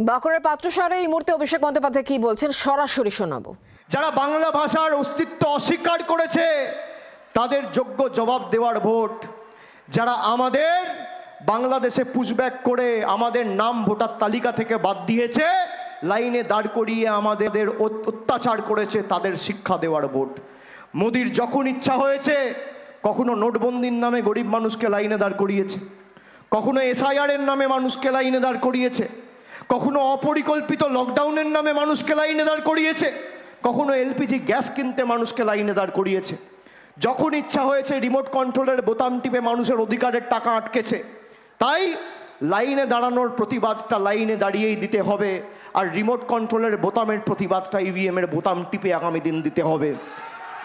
বাঁকুড়ার পাত্রসারে এই মুহূর্তে অভিষেক বন্দ্যোপাধ্যায় কি বলছেন সরাসরি শোনাবো। যারা বাংলা ভাষার অস্তিত্ব অস্বীকার করেছে তাদের যোগ্য জবাব দেওয়ার ভোট। যারা আমাদের বাংলাদেশে পুশব্যাক করে আমাদের নাম ভোটার তালিকা থেকে বাদ দিয়েছে, লাইনে দাঁড় করিয়ে আমাদের অত্যাচার করেছে, তাদের শিক্ষা দেওয়ার ভোট। মোদির যখন ইচ্ছা হয়েছে কখনো নোটবন্দির নামে গরিব মানুষকে লাইনে দাঁড় করিয়েছে, কখনো এসআইআরের নামে মানুষকে লাইনে দাঁড় করিয়েছে, কখনো অপরিকল্পিত লকডাউনের নামে মানুষকে লাইনে দাঁড় করিয়েছে, কখনো এলপিজি গ্যাস কিনতে মানুষকে লাইনে দাঁড় করিয়েছে। যখন ইচ্ছা হয়েছে রিমোট কন্ট্রোলের বোতাম টিপে মানুষের অধিকারের টাকা আটকেছে। তাই লাইনে দাঁড়ানোর প্রতিবাদটা লাইনে দাঁড়িয়েই দিতে হবে, আর রিমোট কন্ট্রোলের বোতামের প্রতিবাদটা ইভিএমের বোতাম টিপে আগামী দিন দিতে হবে।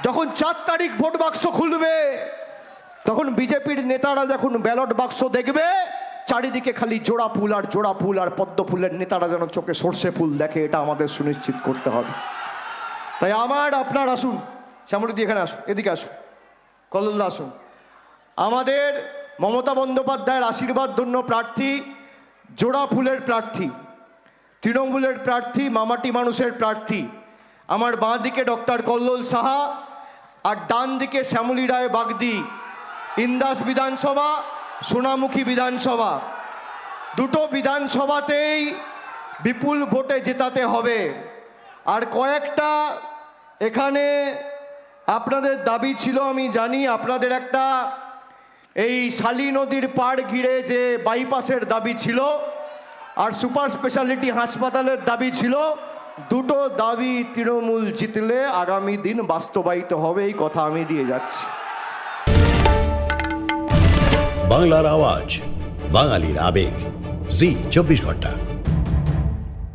যখন 4 তারিখ ভোট বাক্স খুলবে তখন বিজেপির নেতারা যখন ব্যালট বাক্স দেখবে চারিদিকে খালি জোড়া ফুল আর জোড়া ফুল, আর পদ্ম ফুলের নেতারা যেন চোখে সর্ষে ফুল দেখে, এটা আমাদের সুনিশ্চিত করতে হবে। তাই আপনার আসুন, শ্যামলদি এখানে আসুন, এদিকে আসুন, কল্লোল আসুন। আমাদের মমতা বন্দ্যোপাধ্যায়ের আশীর্বাদ ধন্য প্রার্থী, জোড়া ফুলের প্রার্থী, তৃণমূলের প্রার্থী, মামাটি মানুষের প্রার্থী। আমার বাঁ দিকে ডক্টর কল্লোল সাহা আর ডান দিকে শ্যামলী রায় বাগদি। ইন্দাস বিধানসভা, সোনামুখী বিধানসভা, দুটো বিধানসভাতেই বিপুল ভোটে জেতাতে হবে। আর কয়েকটা এখানে আপনাদের দাবি ছিল, আমি জানি আপনাদের একটা এই শালী নদীর পাড় ঘিরে যে বাইপাসের দাবি ছিল, আর সুপার স্পেশালিটি হাসপাতালের দাবি ছিল। দুটো দাবি তৃণমূল জিতলে আগামী দিন বাস্তবায়িত হবে, এই কথা আমি দিয়ে যাচ্ছি। বাংলার আওয়াজ, বাঙালির আবেগ, জি 24 ঘন্টা।